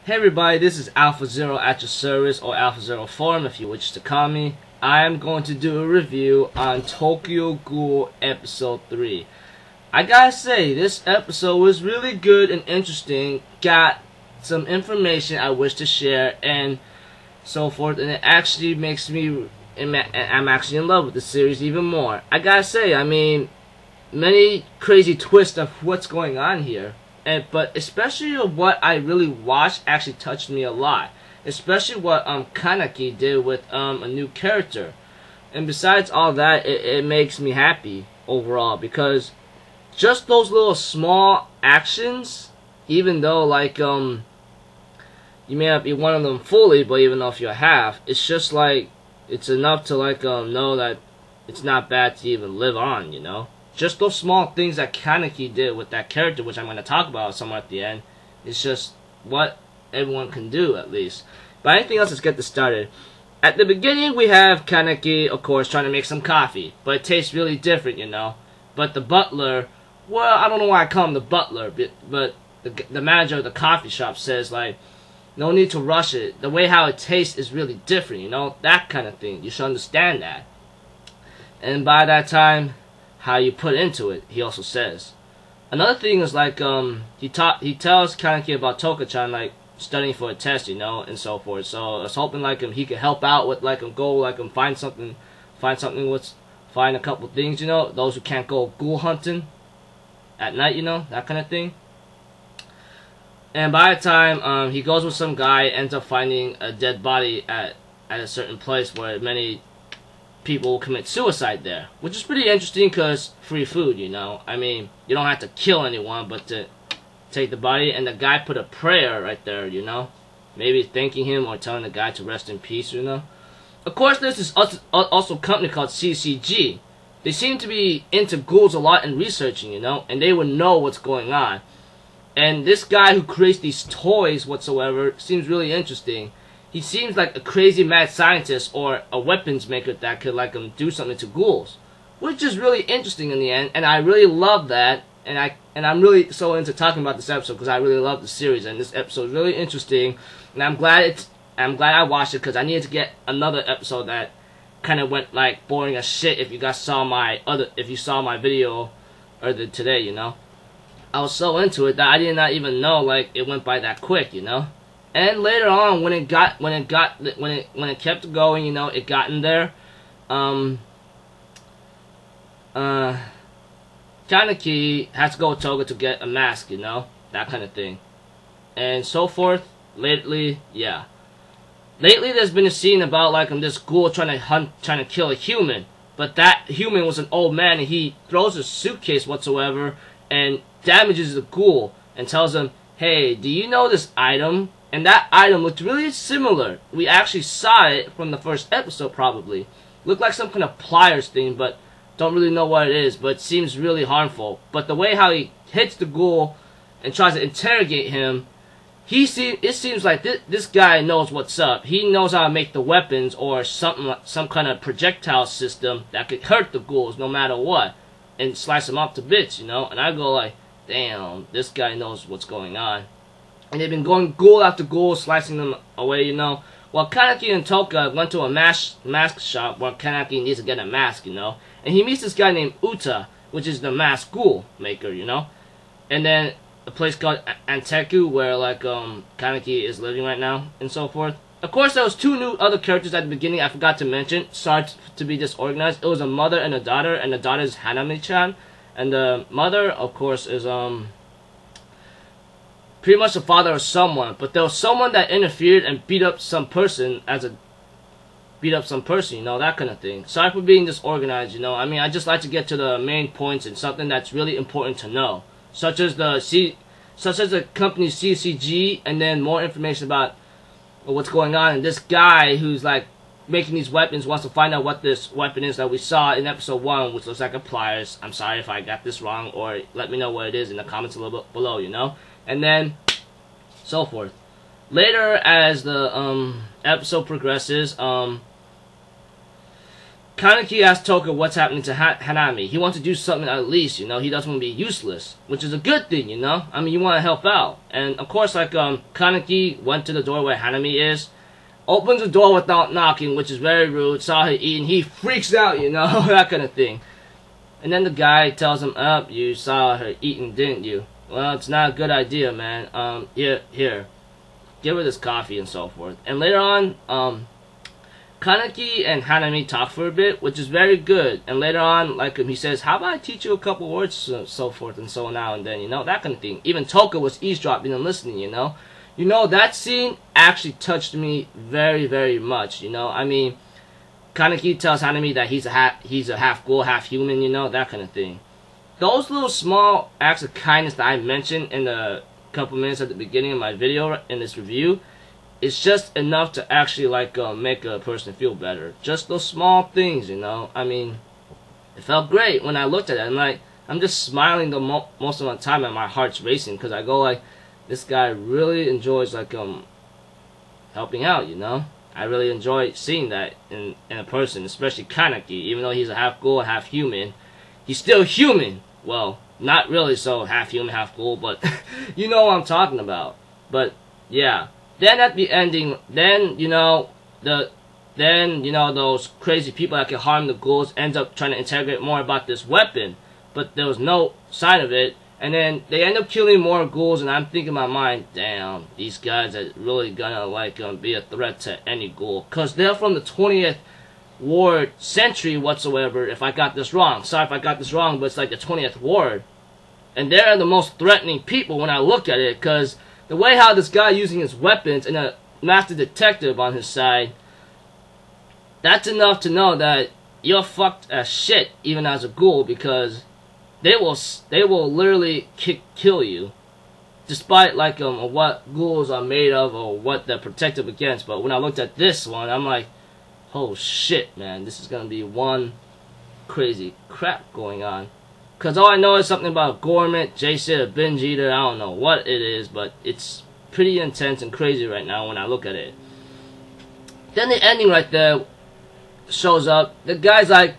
Hey everybody, this is Alpha Zero at your service, or Alpha Zero Forum if you wish to call me. I am going to do a review on Tokyo Ghoul Episode 3. I gotta say, this episode was really good and interesting, got some information I wish to share, and so forth, and it actually makes me, I'm actually in love with the series even more. I gotta say, I mean, many crazy twists of what's going on here. But especially what I really watched actually touched me a lot. Especially what Kaneki did with a new character. And besides all that, it makes me happy overall, because just those little small actions, even though like you may not be one of them fully, but even though if you're half, it's just like it's enough to like know that it's not bad to even live on, you know? Just those small things that Kaneki did with that character, which I'm going to talk about somewhere at the end, is just what everyone can do, at least. But anything else, let's get this started. At the beginning, we have Kaneki, of course, trying to make some coffee. But it tastes really different, you know. But the butler, well, I don't know why I call him the butler, but the manager of the coffee shop says, like, no need to rush it. The way how it tastes is really different, you know. That kind of thing. You should understand that. And by that time, how you put into it, he also says. Another thing is like he tells Kaneki about Toka-chan like studying for a test, you know, and so forth. So I was hoping like he could help out with like go like find a couple things, you know, those who can't go ghoul hunting at night, you know, that kind of thing. And by the time he goes with some guy, ends up finding a dead body at a certain place where many people will commit suicide there, which is pretty interesting because free food, you know. I mean, you don't have to kill anyone, but to take the body, and the guy put a prayer right there, you know, maybe thanking him or telling the guy to rest in peace, you know. Of course, there's this also company called CCG. They seem to be into ghouls a lot and researching, you know, and they would know what's going on. And this guy who creates these toys whatsoever seems really interesting. He seems like a crazy mad scientist or a weapons maker that could like do something to ghouls, which is really interesting in the end, and I really love that, and I'm really so into talking about this episode because I really love the series, and this episode is really interesting, and I'm glad I watched it because I needed to get another episode that kind of went like boring as shit. If you guys saw my video earlier today, you know, I was so into it that I did not even know like it went by that quick, you know. And later on, when it kept going, you know, it got in there. Kaneki has to go with Toga to get a mask, you know, that kind of thing, and so forth. Lately, there's been a scene about like this ghoul trying to kill a human, but that human was an old man, and he throws a suitcase whatsoever and damages the ghoul and tells him, "Hey, do you know this item?" And that item looked really similar. We actually saw it from the first episode, probably. Looked like some kind of pliers thing, but don't really know what it is. But it seems really harmful. But the way how he hits the ghoul and tries to interrogate him, it seems like this guy knows what's up. He knows how to make the weapons or some kind of projectile system that could hurt the ghouls no matter what, and slice them up to bits, you know. And I go like, damn, this guy knows what's going on. And they've been going ghoul after ghoul, slicing them away, you know. Well, Kaneki and Toka went to a mask shop where Kaneki needs to get a mask, you know. And he meets this guy named Uta, which is the mask ghoul maker, you know. And then a place called Anteku, where like Kaneki is living right now, and so forth. Of course, there was two new other characters at the beginning I forgot to mention. Sorry to be disorganized. It was a mother and the daughter is Hanami-chan. And the mother, of course, is pretty much the father of someone, but there was someone that interfered and beat up some person, you know, that kind of thing. Sorry for being disorganized, you know. I mean, I just like to get to the main points and something that's really important to know, such as the company CCG, and then more information about what's going on. And this guy who's like making these weapons wants to find out what this weapon is that we saw in episode 1, which looks like a pliers. I'm sorry if I got this wrong, or let me know what it is in the comments a little bit below, you know. And then so forth. Later, as the episode progresses, Kaneki asks Toka what's happening to Hanami. He wants to do something at least, you know. He doesn't want to be useless, which is a good thing, you know. I mean, you want to help out. And of course, like Kaneki went to the door where Hanami is, opens the door without knocking, which is very rude. Saw her eating, he freaks out, you know, that kind of thing. And then the guy tells him, "Up, you saw her eating, didn't you? Well, it's not a good idea, man. Here, give her this coffee and so forth." And later on, Kaneki and Hanami talk for a bit, which is very good. And later on, like he says, "How about I teach you a couple words, so forth and so now and then, you know, that kind of thing." Even Toka was eavesdropping and listening, you know. You know, that scene actually touched me very, very much, you know. I mean, Kaneki tells Hanami that he's a half ghoul, half human, you know, that kind of thing. Those little small acts of kindness that I mentioned in the couple minutes at the beginning of my video in this review, it's just enough to actually like make a person feel better. Just those small things, you know. I mean, it felt great when I looked at it. I'm just smiling the most of the time, and my heart's racing because I go like, this guy really enjoys like helping out, you know. I really enjoy seeing that in a person, especially Kaneki. Even though he's a half ghoul, half human, he's still human. Well, not really so half human, half ghoul, but you know what I'm talking about. But yeah, then at the ending, then you know those crazy people that can harm the ghouls ends up trying to interrogate more about this weapon, but there was no sign of it. And then they end up killing more ghouls, and I'm thinking in my mind, damn, these guys are really gonna like be a threat to any ghoul, cause they're from the 20th ward century whatsoever. If I got this wrong, sorry if I got this wrong, but it's like the 20th ward, and they're the most threatening people when I look at it, cause the way how this guy using his weapons and a master detective on his side, that's enough to know that you're fucked as shit even as a ghoul, because they will literally kill you, despite like what ghouls are made of or what they're protected against. But when I looked at this one, I'm like, oh shit, man, this is gonna be one crazy crap going on. Cause all I know is something about Gormit, Jason, a binge eater. I don't know what it is, but it's pretty intense and crazy right now when I look at it. Then the ending right there shows up. The guy's like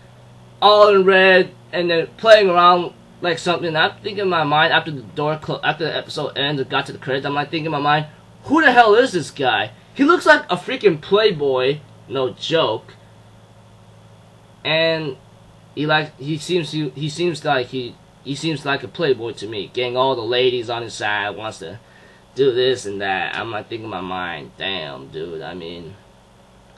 all in red, and they're playing around like something. I'm thinking in my mind after after the episode ends and got to the credits, I'm like thinking in my mind, who the hell is this guy? He looks like a freaking playboy, no joke. And he seems like a playboy to me, getting all the ladies on his side, wants to do this and that. I'm like thinking in my mind, damn dude, I mean,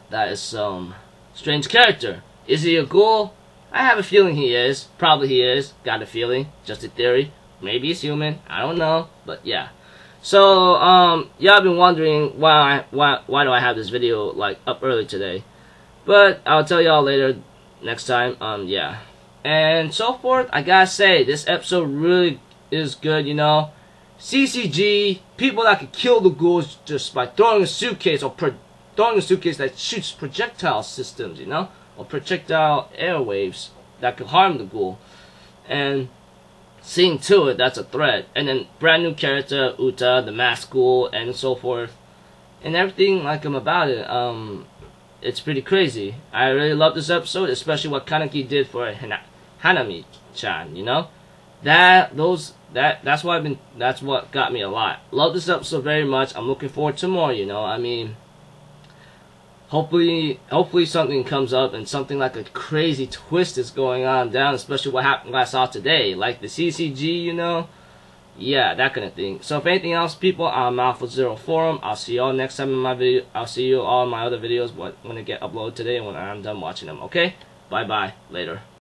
that is some strange character. Is he a ghoul? I have a feeling he is. Probably he is. Got a feeling. Just a theory. Maybe he's human. I don't know. But yeah. So y'all been wondering why do I have this video like up early today? But I'll tell y'all later next time. Yeah. And so forth. I gotta say, this episode really is good, you know. CCG, people that can kill the ghouls just by throwing a suitcase, or throwing a suitcase that shoots projectile systems, you know, or projectile airwaves that could harm the ghoul, and seeing to it that's a threat. And then brand new character Uta, the masked ghoul, and so forth, and everything like about it. It's pretty crazy. I really love this episode, especially what Kaneki did for Hanami-chan. You know, that's what got me a lot. Love this episode very much. I'm looking forward to more. You know, I mean, hopefully something comes up and something like a crazy twist is going on down, especially what happened I saw today, like the CCG, you know. Yeah, that kind of thing. So if anything else, people, I'm Alpha Zero Forum. I'll see y'all next time in my video. I'll see you all in my other videos when they get uploaded today and when I'm done watching them. Okay? Bye bye. Later.